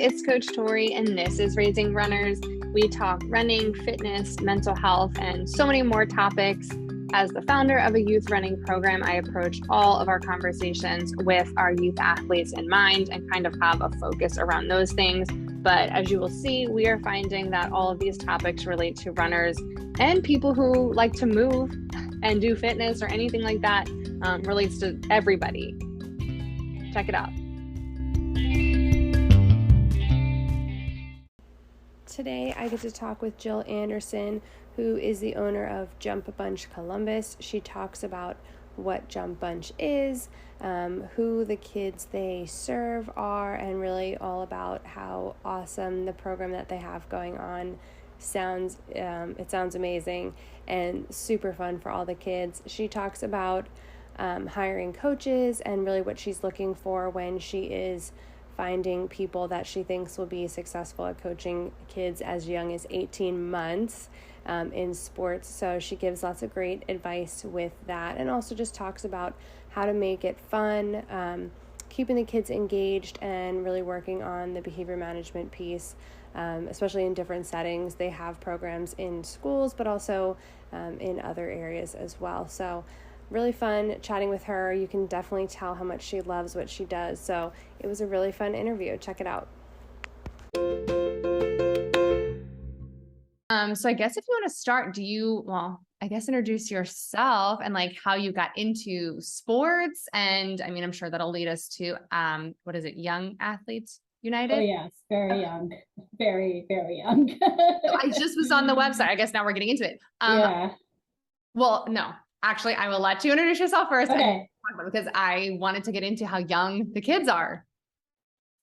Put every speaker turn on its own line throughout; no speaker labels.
it's Coach Tori, and this is Raising Runners. We talk running, fitness, mental health, and so many more topics. As the founder of a youth running program, I approach all of our conversations with our youth athletes in mind and kind of have a focus around those things. But as you will see, we are finding that all of these topics relate to runners and people who like to move and do fitness or anything like that. Relates to everybody. Check it out.
Today I get to talk with Jill Anderson, who is the owner of Jump Bunch Columbus. She talks about what Jump Bunch is, who the kids they serve are, and really all about how awesome the program that they have going on sounds. It sounds amazing and super fun for all the kids. She talks about hiring coaches and really what she's looking for when she is finding people that she thinks will be successful at coaching kids as young as 18 months in sports. So she gives lots of great advice with that, and also just talks about how to make it fun, keeping the kids engaged, and really working on the behavior management piece, especially in different settings. They have programs in schools, but also in other areas as well. So really fun chatting with her. You can definitely tell how much she loves what she does. So it was a really fun interview. Check it out.
So I guess if you want to start, introduce yourself and like how you got into sports. And I mean, I'm sure that'll lead us to, Young Athletes United?
Oh yes, very young, very, very young.
I just was on the website. I guess now we're getting into it.
Yeah.
Well, no, actually, I will let you introduce yourself first.
Okay.
Because I wanted to get into how young the kids are.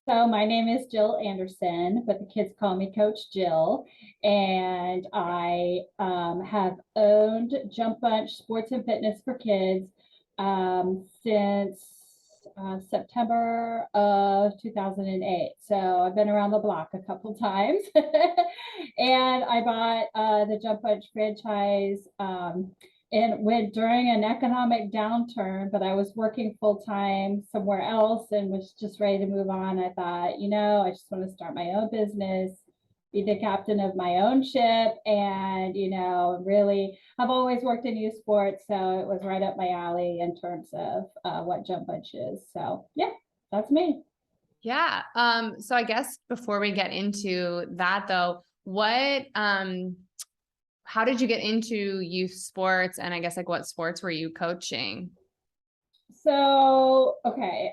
So my name is Jill Anderson, but the kids call me Coach Jill. And I have owned Jump Bunch Sports and Fitness for Kids since September of 2008. So I've been around the block a couple times. And I bought the Jump Bunch franchise and went during an economic downturn, but I was working full-time somewhere else and was just ready to move on. I thought, I just want to start my own business, be the captain of my own ship. And, really, I've always worked in youth sports, so it was right up my alley in terms of what Jump Bunch is. So yeah, that's me.
Yeah. So I guess before we get into that though, how did you get into youth sports? And I guess like what sports were you coaching?
So, okay.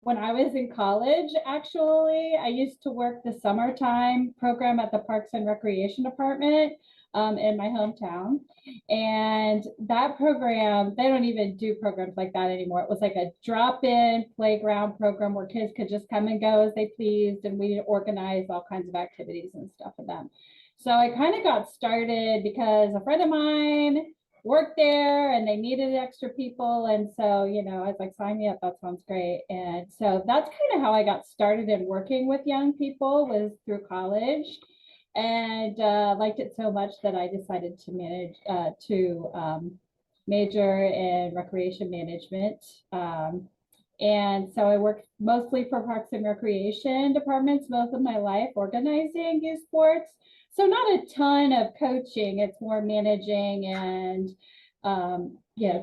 When I was in college, actually, I used to work the summertime program at the Parks and Recreation Department in my hometown. And that program, they don't even do programs like that anymore. It was like a drop-in playground program where kids could just come and go as they pleased. And we organized all kinds of activities and stuff for them. So I kind of got started because a friend of mine worked there and they needed extra people. And so, I was like, sign me up. That sounds great. And so that's kind of how I got started in working with young people, was through college. And liked it so much that I decided to major in recreation management. And so I worked mostly for Parks and Recreation departments most of my life, organizing youth sports. So not a ton of coaching, it's more managing and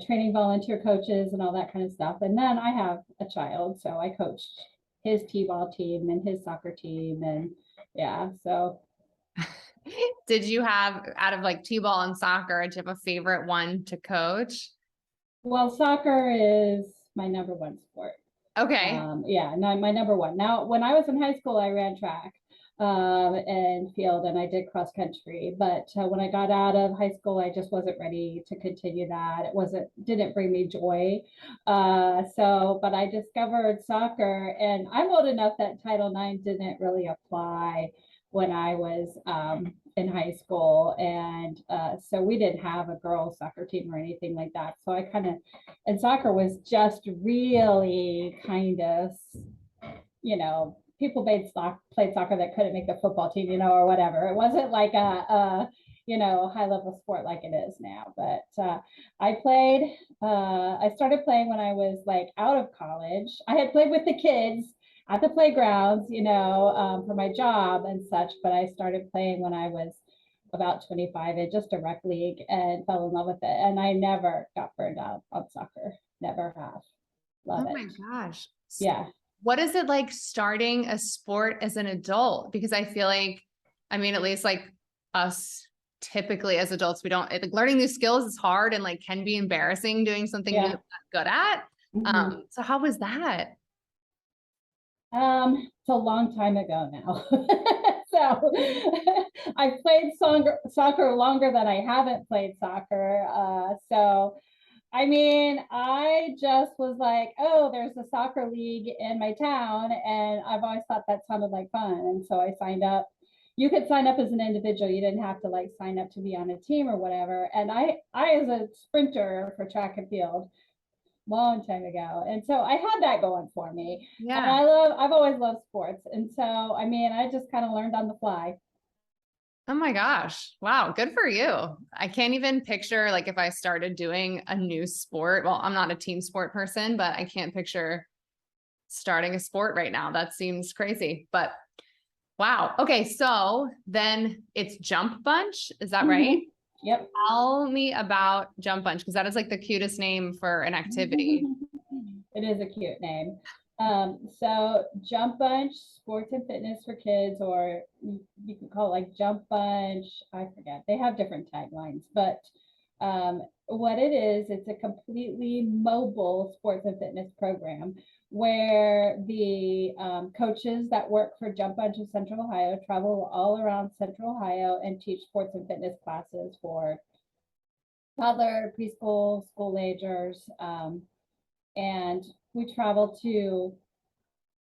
training volunteer coaches and all that kind of stuff. And then I have a child, so I coached his t-ball team and his soccer team. And yeah, so.
Did you have, out of like t-ball and soccer, did you have a favorite one to coach?
Well, soccer is my number one sport.
Okay.
My number one. Now, when I was in high school, I ran track and field, and I did cross country. But when I got out of high school, I just wasn't ready to continue that. Didn't bring me joy. But I discovered soccer, and I'm old enough that Title IX didn't really apply when I was in high school. And so we didn't have a girls soccer team or anything like that. So and soccer was just really kind of, people played soccer that couldn't make the football team, or whatever. It wasn't like a high level sport like it is now. But I started playing when I was like out of college. I had played with the kids at the playgrounds, for my job and such, but I started playing when I was about 25 in just a rec league and fell in love with it. And I never got burned out on soccer. Never have. Love
Oh
it.
my gosh.
Yeah.
What is it like starting a sport as an adult? Because I feel like, I mean, at least like us typically as adults, we don't, like, learning new skills is hard and like can be embarrassing doing something
Yeah.
you're not good at.
Mhm.
So how was that?
It's a long time ago now. So I played soccer longer than I haven't played soccer. So I mean, I just was like, oh, there's a soccer league in my town, and I've always thought that sounded like fun. And so I signed up. You could sign up as an individual. You didn't have to like sign up to be on a team or whatever. And I as a sprinter for track and field, long time ago. And so I had that going for me. And
Yeah.
I've always loved sports. And so, I mean, I just kind of learned on the fly.
Oh my gosh. Wow. Good for you. I can't even picture like if I started doing a new sport. Well, I'm not a team sport person, but I can't picture starting a sport right now. That seems crazy, but wow. Okay. So then it's Jump Bunch. Is that right?
Yep.
Tell me about Jump Bunch, because that is like the cutest name for an activity.
It is a cute name. So Jump Bunch, sports and fitness for kids, or you can call it like Jump Bunch. I forget. They have different taglines, but what it is, it's a completely mobile sports and fitness program where the coaches that work for Jump Bunch of Central Ohio travel all around Central Ohio and teach sports and fitness classes for toddler, preschool, school agers. And we travel to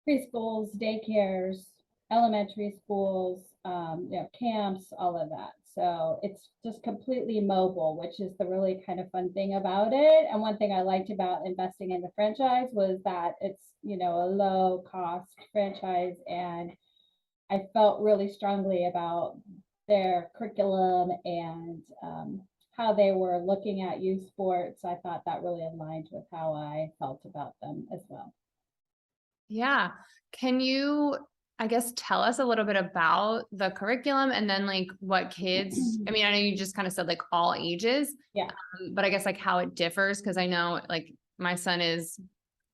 preschools, daycares, elementary schools, camps, all of that. So it's just completely mobile, which is the really kind of fun thing about it. And one thing I liked about investing in the franchise was that it's, a low cost franchise. And I felt really strongly about their curriculum and how they were looking at youth sports. I thought that really aligned with how I felt about them as well.
Yeah. Can you, I guess, tell us a little bit about the curriculum and then like what kids, I mean, I know you just kind of said like all ages,
Yeah.
But I guess like how it differs. Cause I know like my son is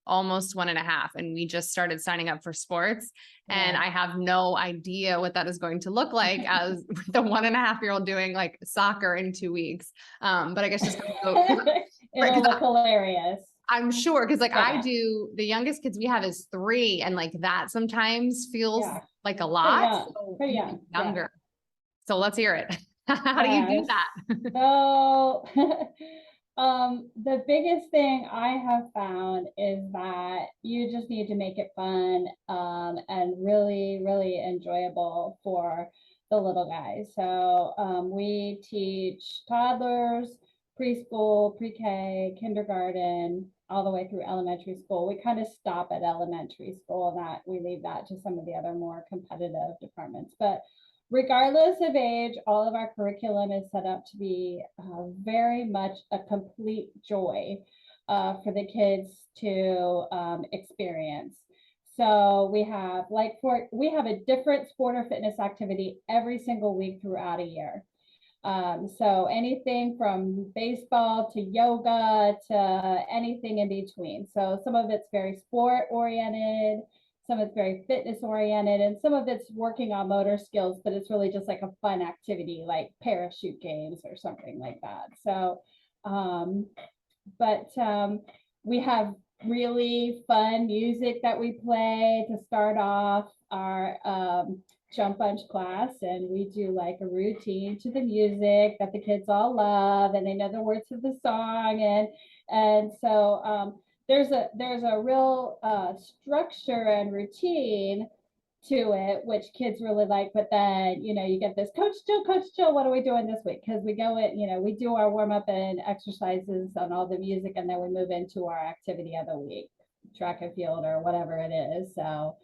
almost 1.5 and we just started signing up for sports and I have no idea what that is going to look like as the 1.5-year-old doing like soccer in 2 weeks. But I guess just
it'll look hilarious.
I'm sure. Cause like I do, the youngest kids we have is 3 and like that sometimes feels like a lot.
Pretty young.
Younger. So let's hear it. How do you do that?
So the biggest thing I have found is that you just need to make it fun and really, really enjoyable for the little guys. So we teach toddlers, preschool, pre-K, kindergarten, all the way through elementary school. We kind of stop at elementary school and that we leave that to some of the other more competitive departments. But regardless of age, all of our curriculum is set up to be very much a complete joy for the kids to experience. So we have a different sport or fitness activity every single week throughout a year. So anything from baseball to yoga to anything in between. So some of it's very sport oriented, some of it's very fitness oriented, and some of it's working on motor skills, but it's really just like a fun activity like parachute games or something like that. So, we have really fun music that we play to start off our Jump Bunch class, and we do like a routine to the music that the kids all love and they know the words of the song, and so there's a real structure and routine to it, which kids really like. But then, you get this Coach Jill, what are we doing this week? Because we go in, we do our warm up and exercises on all the music, and then we move into our activity of the week, track and field or whatever it is. So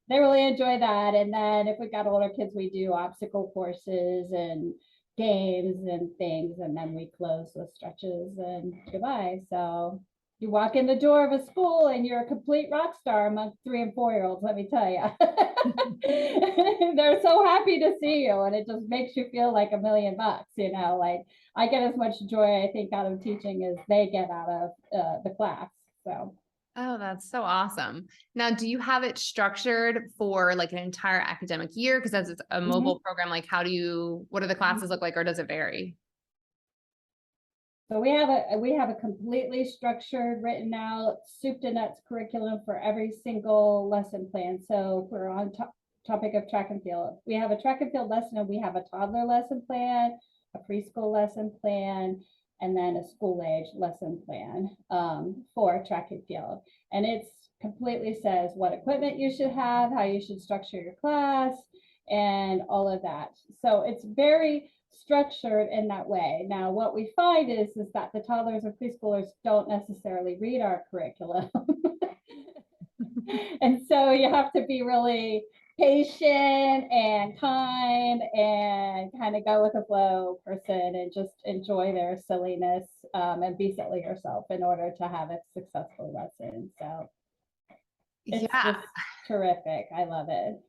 they really enjoy that. And then if we got older kids, we do obstacle courses and games and things, and then we close with stretches and goodbye. So You walk in the door of a school and you're a complete rock star among 3 and 4-year-olds, let me tell you. They're so happy to see you, and it just makes you feel like $1 million, you know, like I get as much joy, I think, out of teaching as they get out of the class. So.
Oh, that's so awesome. Now, do you have it structured for like an entire academic year? Because as it's a mobile program, like what do the classes look like, or does it vary?
So we have a completely structured, written out, soup to nuts curriculum for every single lesson plan. So if we're on topic of track and field, we have a track and field lesson, and we have a toddler lesson plan, a preschool lesson plan, and then a school age lesson plan for track and field. And it's completely says what equipment you should have, how you should structure your class, and all of that. So it's very structured in that way. Now, what we find is that the toddlers and preschoolers don't necessarily read our curriculum. And so you have to be really patient and kind and kind of go with the flow person and just enjoy their silliness and be silly yourself in order to have a successful lesson. So it's just terrific. I love it.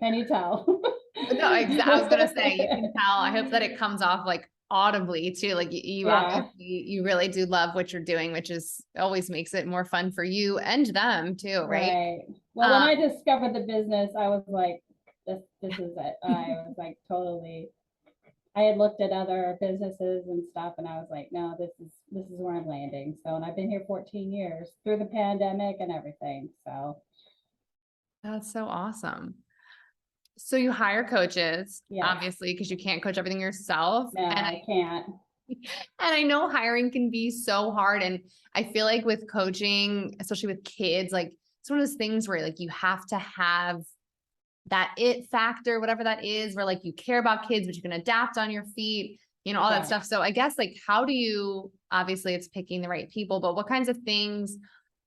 Can you tell?
No, I was gonna say, you can tell. I hope that it comes off like audibly too. Like you obviously, you really do love what you're doing, which is always makes it more fun for you and them too, right?
Right. Well, when I discovered the business, I was like, this is it. I was like, totally. I had looked at other businesses and stuff, and I was like, no, this is where I'm landing. So, and I've been here 14 years through the pandemic and everything. So
that's so awesome. So you hire coaches,
yes.
obviously, because you can't coach everything yourself.
No,
and
I can't.
And I know hiring can be so hard. And I feel like with coaching, especially with kids, like it's one of those things where like you have to have that it factor, whatever that is, where like you care about kids, but you can adapt on your feet, you know, all that stuff. So I guess like, how do you, obviously it's picking the right people, but what kinds of things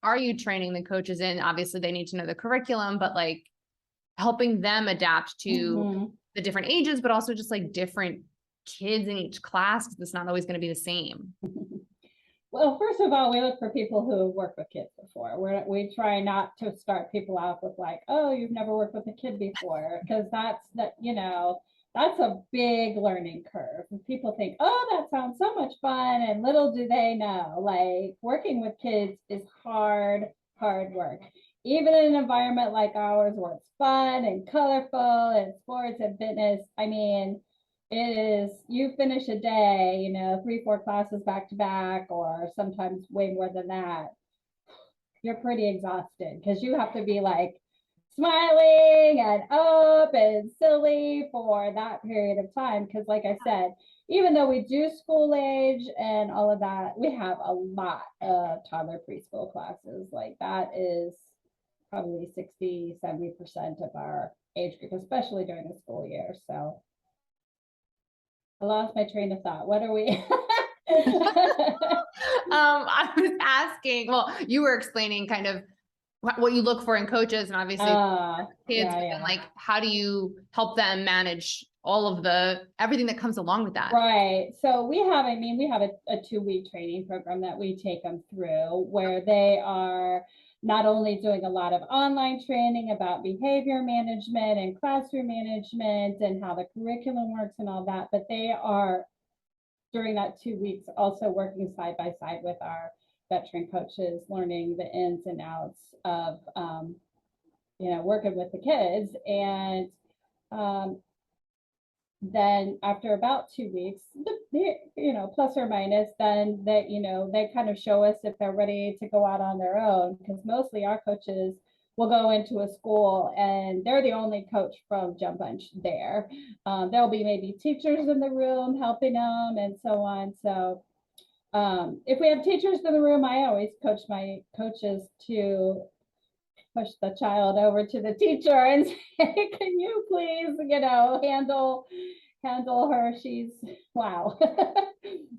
are you training the coaches in? Obviously they need to know the curriculum, but like helping them adapt to the different ages, but also just like different kids in each class, because it's not always going to be the same.
Well, first of all, we look for people who have worked with kids before. We try not to start people off with like, oh, you've never worked with a kid before, because that's a big learning curve. And people think, oh, that sounds so much fun, and little do they know, like working with kids is hard work. Even in an environment like ours where it's fun and colorful and sports and fitness, I mean, it is, you finish a day, 3-4 classes back to back, or sometimes way more than that, you're pretty exhausted because you have to be like smiling and up and silly for that period of time. Because like I said, even though we do school age and all of that, we have a lot of toddler preschool classes. Like that is probably 60-70% of our age group, especially during the school year. So I lost my train of thought. What are we?
I was asking, well, you were explaining kind of what you look for in coaches, and obviously kids, and like, how do you help them manage all of everything that comes along with that?
Right. So we have a 2-week training program that we take them through, where they are not only doing a lot of online training about behavior management and classroom management and how the curriculum works and all that, but they are, during that 2 weeks, also working side by side with our veteran coaches, learning the ins and outs of, working with the kids. And then after about 2 weeks, plus or minus, then they kind of show us if they're ready to go out on their own, because mostly our coaches will go into a school and they're the only coach from Jump Bunch there. There'll be maybe teachers in the room helping them and so on. So if we have teachers in the room, I always coach my coaches to push the child over to the teacher and say, can you please, handle her? She's, wow,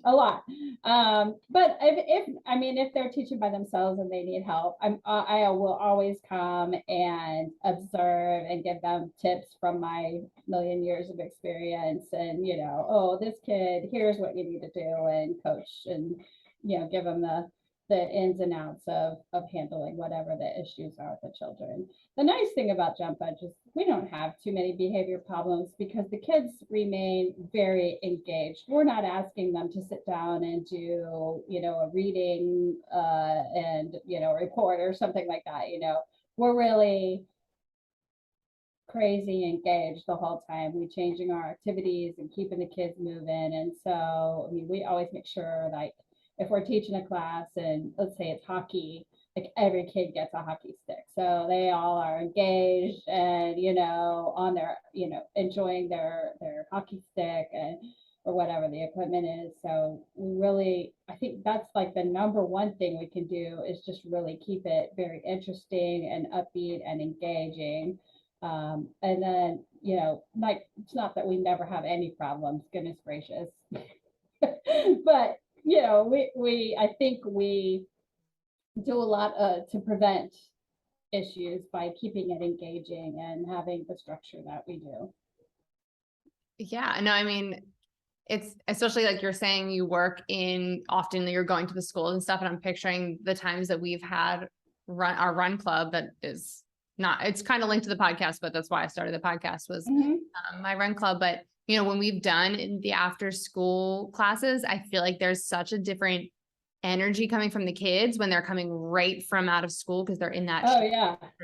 a lot. But if they're teaching by themselves and they need help, I will always come and observe and give them tips from my million years of experience. And, oh, this kid, here's what you need to do, and coach and, give them the ins and outs of handling whatever the issues are with the children. The nice thing about Jump Bunch is we don't have too many behavior problems because the kids remain very engaged. We're not asking them to sit down and do, a reading and, a report or something like that. We're really crazy engaged the whole time. We changing our activities and keeping the kids moving. And so, we always make sure, like, if we're teaching a class and let's say it's hockey, like every kid gets a hockey stick. So they all are engaged and, on their, enjoying their hockey stick and or whatever the equipment is. So we really, I think that's like the number one thing we can do is just really keep it very interesting and upbeat and engaging. And then, like, it's not that we never have any problems, goodness gracious. But, I think we do a lot to prevent issues by keeping it engaging and having the structure that we do.
Yeah, no, I mean, it's especially like you're saying you work in, often you're going to the schools and stuff. And I'm picturing the times that we've had our run club that is not, it's kind of linked to the podcast, but that's why I started the podcast was my run club. But, when we've done in the after school classes, I feel like there's such a different energy coming from the kids when they're coming right from out of school because they're in that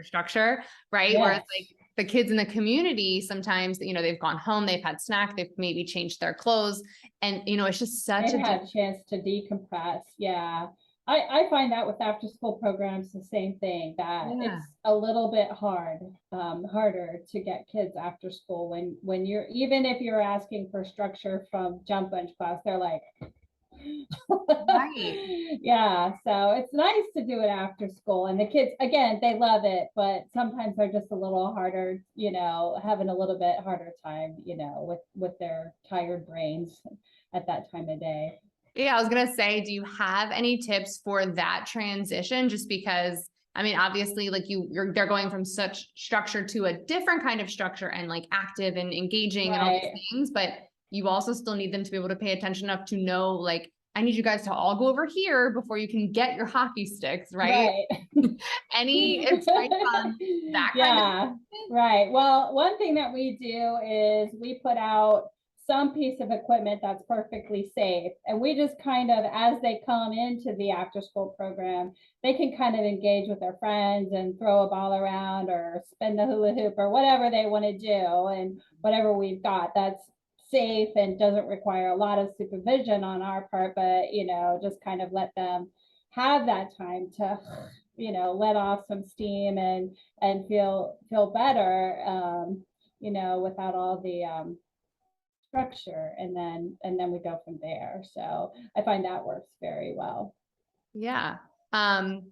structure, right? Yes. Where it's like the kids in the community, sometimes, they've gone home, they've had snack, they've maybe changed their clothes. And, it's just such
a chance to decompress. Yeah. I find that with after school programs, the same thing, that it's a little bit harder to get kids after school when you're, even if you're asking for structure from Jump Bunch class, they're like, right. Yeah. So it's nice to do it after school, and the kids, again, they love it, but sometimes they're just a little harder, having a little bit harder time, with their tired brains at that time of day.
Yeah, I was going to say, do you have any tips for that transition? Just because, I mean, obviously, like they're going from such structure to a different kind of structure and like active and engaging and all these things, but you also still need them to be able to pay attention enough to know, like, I need you guys to all go over here before you can get your hockey sticks, right? Any advice on that kind of thing?
Right. Well, one thing that we do is we put out some piece of equipment that's perfectly safe. And we just kind of, as they come into the after school program, they can kind of engage with their friends and throw a ball around or spin the hula hoop or whatever they want to do. And whatever we've got that's safe and doesn't require a lot of supervision on our part, but, just kind of let them have that time to, let off some steam and feel better, without all the, structure, and then we go from there. So I find that works very well.
Yeah. No,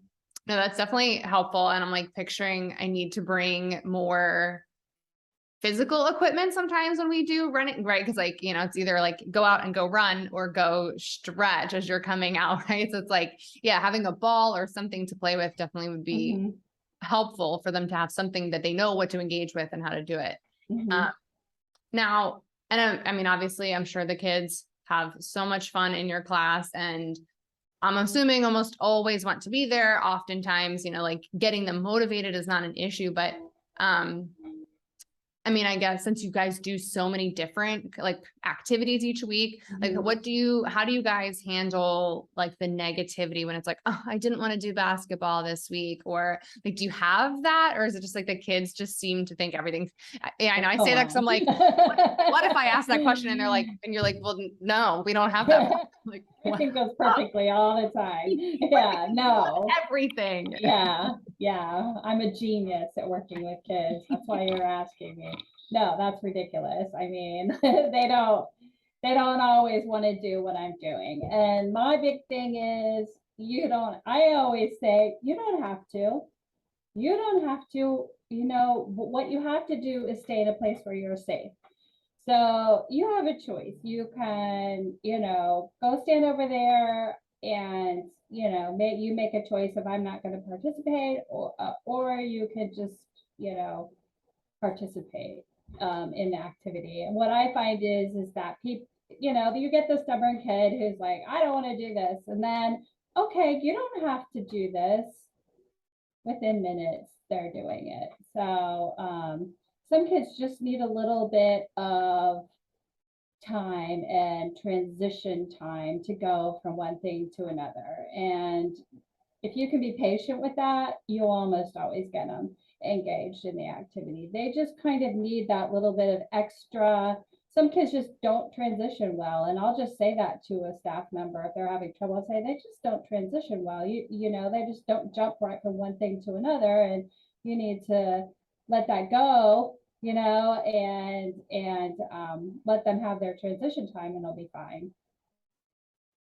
that's definitely helpful. And I'm like picturing I need to bring more physical equipment sometimes when we do running, right? Because like, it's either like go out and go run or go stretch as you're coming out, right? So it's like, yeah, having a ball or something to play with definitely would be helpful for them to have something that they know what to engage with and how to do it. Now, and I mean, obviously, I'm sure the kids have so much fun in your class, and I'm assuming almost always want to be there. Oftentimes, like getting them motivated is not an issue, but I mean, I guess since you guys do so many different like activities each week, like how do you guys handle like the negativity when it's like, oh, I didn't want to do basketball this week? Or like, do you have that? Or is it just like the kids just seem to think everything? Yeah, I know I say that because I'm like, what if I ask that question and they're like, and you're like, well, no, we don't have that. Like,
everything goes perfectly all the time. Yeah, no.
Everything.
Yeah. I'm a genius at working with kids. That's why you're asking me. No, that's ridiculous. I mean, they don't always want to do what I'm doing. And my big thing is I always say, you don't have to. You don't have to, what you have to do is stay in a place where you're safe. So you have a choice. You can, go stand over there and, you make a choice of I'm not going to participate, or you could just, participate in the activity. And what I find is that people, you get the stubborn kid who's like, I don't want to do this. And then okay, you don't have to do this. Within minutes, they're doing it. So some kids just need a little bit of time and transition time to go from one thing to another. And if you can be patient with that, you'll almost always get them engaged in the activity. They just kind of need that little bit of extra. Some kids just don't transition well. And I'll just say that to a staff member if they're having trouble. I'll say they just don't transition well. You know, they just don't jump right from one thing to another. And you need to let that go, you know, and let them have their transition time and they'll be fine.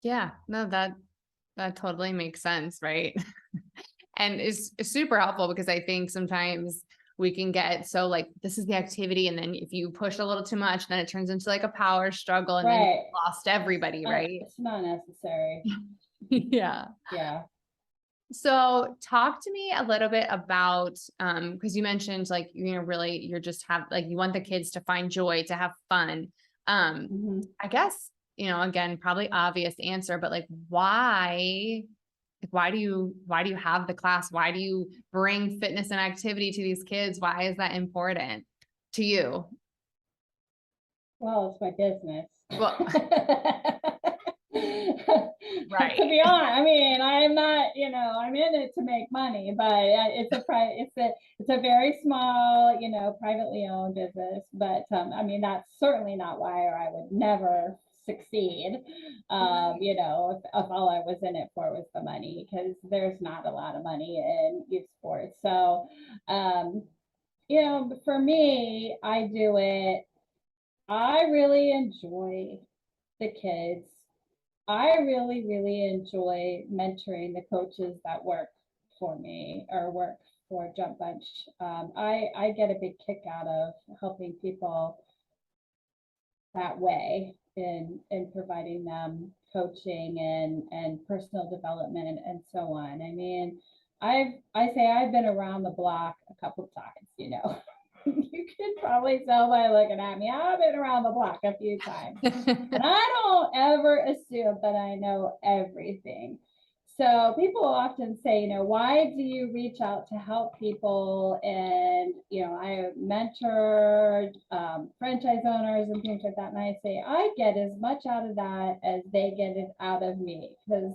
Yeah, no, that totally makes sense, right? And it's super helpful because I think sometimes we can get so like this is the activity, and then if you push a little too much, then it turns into like a power struggle, and then you
Right.
lost everybody, right?
It's not necessary.
Yeah.
Yeah.
So talk to me a little bit about because you mentioned like really you're just have like you want the kids to find joy, to have fun.
Mhm.
I guess, again, probably obvious answer, but like why do you have the class? Why do you bring fitness and activity to these kids? Why is that important to you?
Well, it's my business.
Well,
To
right.
be honest, I mean, I'm not, I'm in it to make money, but it's a very small, privately owned business. But I mean, that's certainly not why, or I would never succeed. If all I was in it for was the money, because there's not a lot of money in youth sports. So, for me, I do it. I really enjoy the kids. I really, really enjoy mentoring the coaches that work for me or work for Jump Bunch. I get a big kick out of helping people that way in providing them coaching and personal development and so on. I mean, I say I've been around the block a couple of times. You can probably tell by looking at me. I've been around the block a few times. And I don't ever assume that I know everything. So people often say, why do you reach out to help people? And, I mentored franchise owners and things like that. And I say, I get as much out of that as they get it out of me. Because,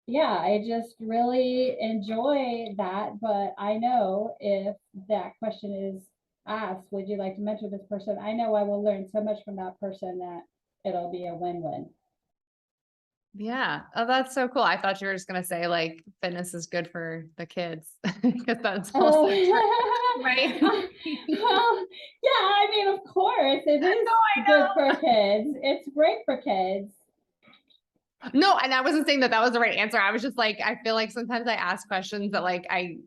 yeah, I just really enjoy that. But I know if that question is asked, would you like to mentor this person? I know I will learn so much from that person that it'll be a win-win.
Yeah. Oh, that's so cool. I thought you were just gonna say like fitness is good for the kids because that's also true, right?
Well, yeah, I mean, of course, it is
No, I
good
know.
for kids. It's great for kids.
No, and I wasn't saying that that was the right answer. I was just like, I feel like sometimes I ask questions that like I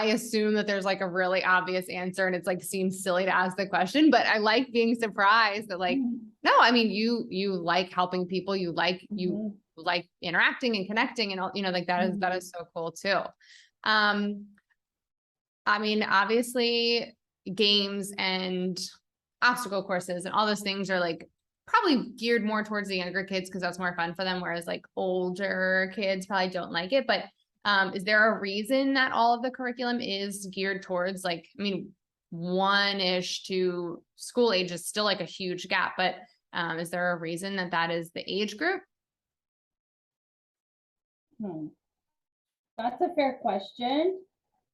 assume that there's like a really obvious answer and it's like seems silly to ask the question, but I like being surprised that like, no, I mean, you like helping people, you
Mhm.
like interacting and connecting and all, like that is so cool too. Um, I mean, obviously games and obstacle courses and all those things are like probably geared more towards the younger kids because that's more fun for them. Whereas like older kids probably don't like it. But is there a reason that all of the curriculum is geared towards like, I mean, 1-ish to school age is still like a huge gap, but is there a reason that that is the age group?
Hmm. That's a fair question.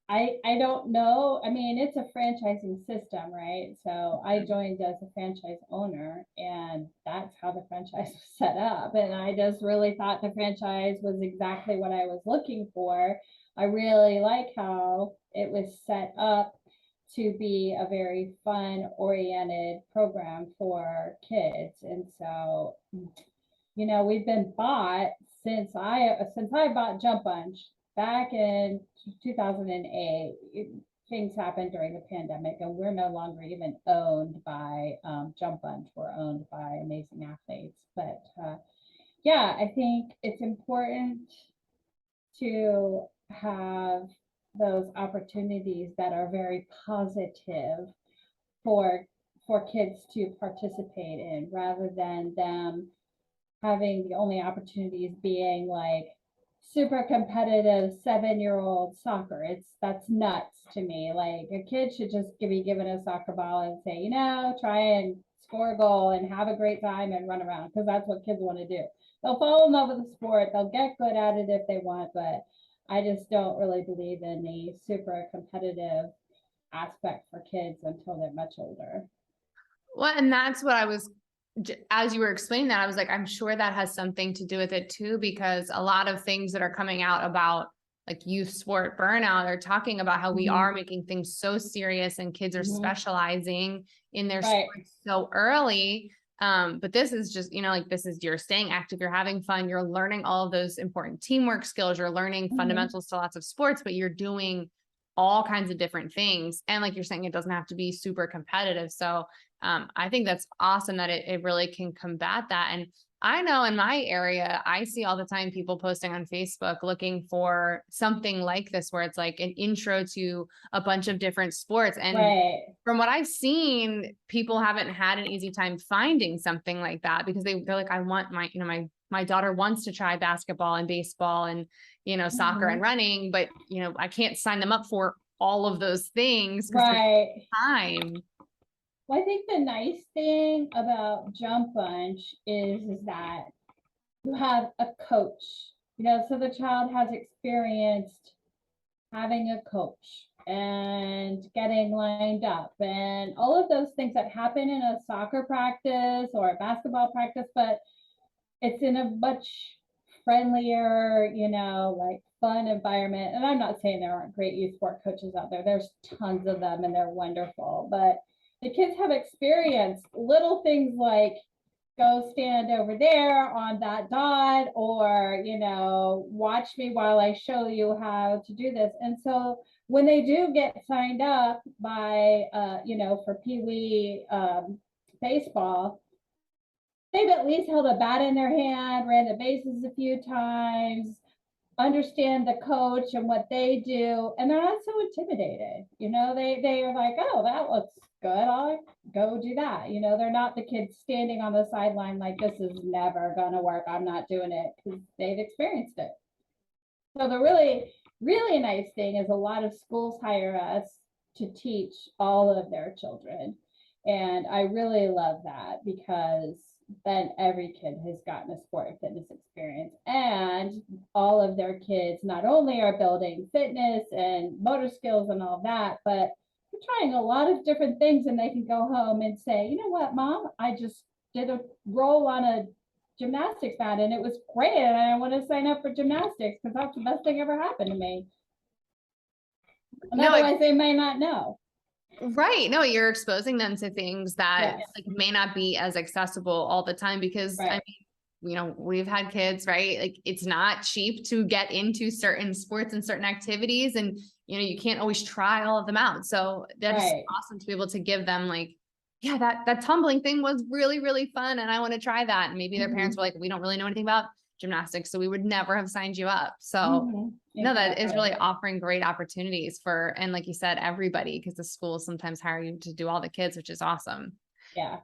I don't know. I mean, it's a franchising system, right? So I joined as a franchise owner, and that's how the franchise was set up. And I just really thought the franchise was exactly what I was looking for. I really like how it was set up to be a very fun oriented program for kids. And so, we've been bought since I bought Jump Bunch back in 2008. Things happened during the pandemic, and we're no longer even owned by Jump Bunch. We're owned by Amazing Athletes. But yeah, I think it's important to have those opportunities that are very positive for for kids to participate in rather than them having the only opportunities being like super competitive 7-year-old soccer. That's nuts to me. Like a kid should just be given a soccer ball and say, you know, try and score a goal and have a great time and run around, because that's what kids want to do. They'll fall in love with the sport. They'll get good at it if they want, but I just don't really believe in the super competitive aspect for kids until they're much older.
Well, and that's what I was, as you were explaining that, I was like, I'm sure that has something to do with it too, because a lot of things that are coming out about like youth sport burnout are talking about how we are making things so serious and kids are specializing in their sports so early. But this is just, you know, like this is, you're staying active, you're having fun, you're learning all of those important teamwork skills, you're learning fundamentals to lots of sports, but you're doing all kinds of different things. And like you're saying, it doesn't have to be super competitive. So I think that's awesome that it really can combat that. And I know in my area, I see all the time people posting on Facebook looking for something like this, where it's like an intro to a bunch of different sports. And from what I've seen, people haven't had an easy time finding something like that, because they're like, I want my, you know, my daughter wants to try basketball and baseball and, you know, soccer and running, but, you know, I can't sign them up for all of those things because time.
Well, I think the nice thing about Jump Bunch is that you have a coach, you know, so the child has experienced having a coach and getting lined up and all of those things that happen in a soccer practice or a basketball practice, but it's in a much friendlier, you know, like fun environment. And I'm not saying there aren't great youth sport coaches out there. There's tons of them and they're wonderful, but the kids have experienced little things like go stand over there on that dot, or, you know, watch me while I show you how to do this. And so when they do get signed up by, you know, for Pee Wee baseball, they've at least held a bat in their hand, ran the bases a few times, understand the coach and what they do, and they're not so intimidated. You know, they are like, oh, that looks good, I'll go do that. You know, they're not the kids standing on the sideline like, this is never gonna work, I'm not doing it, because they've experienced it. So the really nice thing is a lot of schools hire us to teach all of their children, and I really love that, because then every kid has gotten a sport and fitness experience, and all of their kids not only are building fitness and motor skills and all that, but they're trying a lot of different things, and they can go home and say, you know what, Mom, I just did a roll on a gymnastics mat and it was great, and I want to sign up for gymnastics because that's the best thing ever happened to me. And otherwise they may not know.
Right. No, you're exposing them to things that like may not be as accessible all the time, because I mean, you know, we've had kids, right? Like it's not cheap to get into certain sports and certain activities, and, you know, you can't always try all of them out. So that's awesome to be able to give them like, yeah, that tumbling thing was really, really fun, and I want to try that. And maybe their parents were like, we don't really know anything about gymnastics, so we would never have signed you up. So no, that is really offering great opportunities for, and like you said, everybody, because the schools sometimes hire you to do all the kids, which is awesome.
Yeah.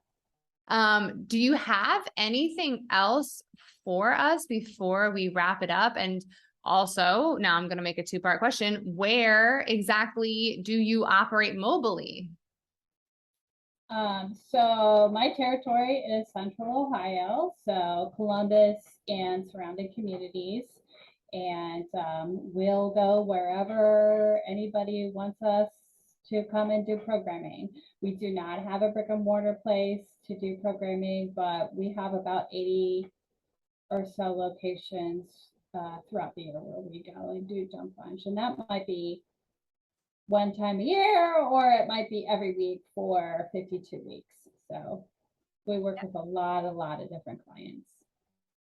Do you have anything else for us before we wrap it up? And also, now I'm going to make a two-part question. Where exactly do you operate mobily?
So my territory is Central Ohio, so Columbus and surrounding communities. And we'll go wherever anybody wants us to come and do programming. We do not have a brick and mortar place to do programming, but we have about 80 or so locations throughout the year where we go and do Jump Bunch. And that might be one time a year, or it might be every week for 52 weeks. So we work with a lot of different clients.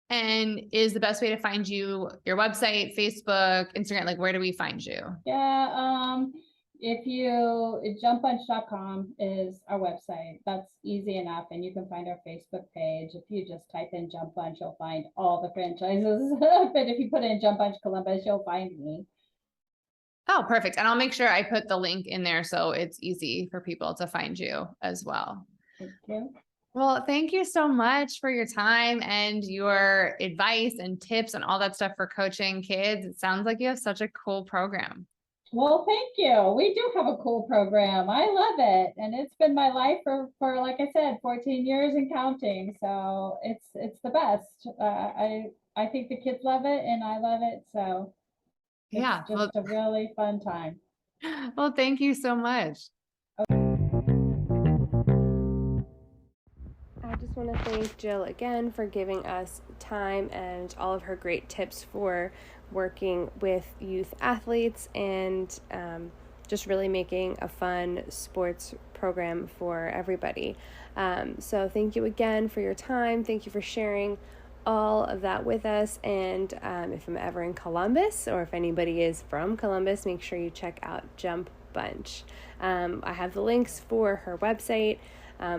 And is the best way to find you your website, Facebook, Instagram? Like, where do we find you?
Yeah, if you, jumpbunch.com is our website. That's easy enough. And you can find our Facebook page. If you just type in Jump Bunch, you'll find all the franchises. But if you put in Jump Bunch Columbus, you'll find me.
Oh, perfect. And I'll make sure I put the link in there so it's easy for people to find you as well.
Thank you.
Well, thank you so much for your time and your advice and tips and all that stuff for coaching kids. It sounds like you have such a cool program.
Well, thank you. We do have a cool program. I love it. And it's been my life for like I said, 14 years and counting. So it's the best. I think the kids love it and I love it. So
Yeah.
it's just a really fun time.
Well, thank you so much.
I just want to thank Jill again for giving us time and all of her great tips for working with youth athletes and just really making a fun sports program for everybody. So thank you again for your time. Thank you for sharing all of that with us. And if I'm ever in Columbus, or if anybody is from Columbus, make sure you check out Jump Bunch. I have the links for her website.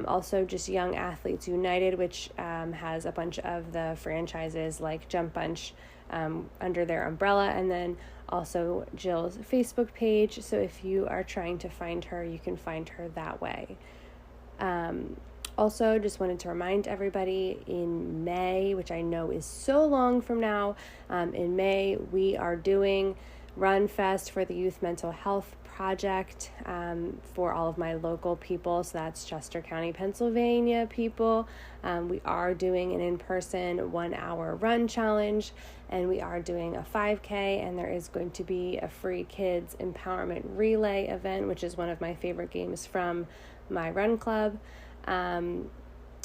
Also just Young Athletes United, which has a bunch of the franchises like Jump Bunch under their umbrella, and then also Jill's Facebook page. So if you are trying to find her, you can find her that way. Also, just wanted to remind everybody in May, which I know is so long from now, in May we are doing Run Fest for the Youth Mental Health Project for all of my local people. So that's Chester County, Pennsylvania people. We are doing an in-person 1 hour run challenge, and we are doing a 5K, and there is going to be a free kids empowerment relay event, which is one of my favorite games from my run club.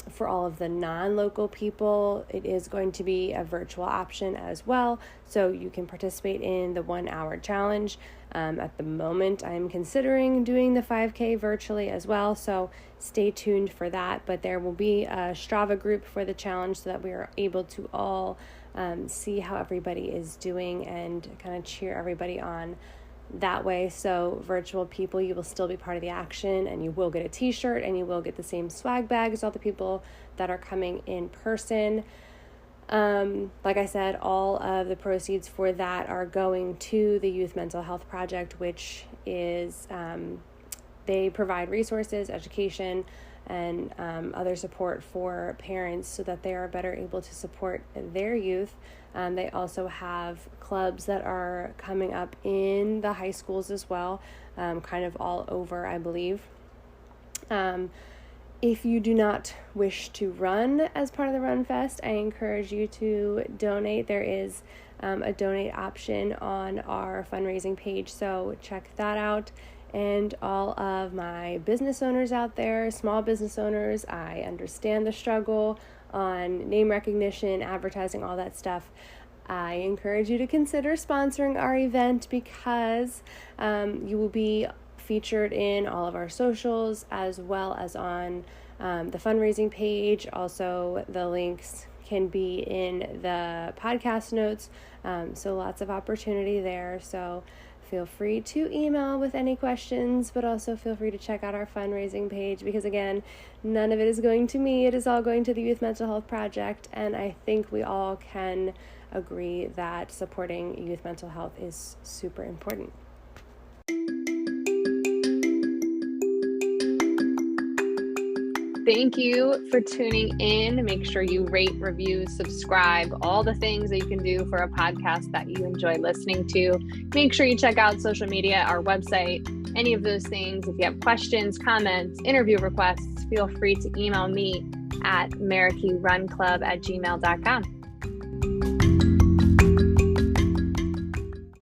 For all of the non-local people, it is going to be a virtual option as well, so you can participate in the 1 hour challenge. At the moment, I'm considering doing the 5K virtually as well, so stay tuned for that. But there will be a Strava group for the challenge so that we are able to all see how everybody is doing and kind of cheer everybody on that way. So virtual people, you will still be part of the action, and you will get a t-shirt, and you will get the same swag bag as all the people that are coming in person. Like I said, all of the proceeds for that are going to the Youth Mental Health Project, which is they provide resources, education, and other support for parents so that they are better able to support their youth. They also have clubs that are coming up in the high schools as well, kind of all over, I believe. If you do not wish to run as part of the Run Fest, I encourage you to donate. There is a donate option on our fundraising page, so check that out. And all of my business owners out there, small business owners, I understand the struggle on name recognition, advertising, all that stuff. I encourage you to consider sponsoring our event because you will be featured in all of our socials as well as on the fundraising page. Also, the links can be in the podcast notes, so lots of opportunity there. So feel free to email with any questions, but also feel free to check out our fundraising page because, again, none of it is going to me. It is all going to the Youth Mental Health Project, and I think we all can agree that supporting youth mental health is super important.
Thank you for tuning in. Make sure you rate, review, subscribe, all the things that you can do for a podcast that you enjoy listening to. Make sure you check out social media, our website, any of those things. If you have questions, comments, interview requests, feel free to email me at marikeyrunclub@gmail.com.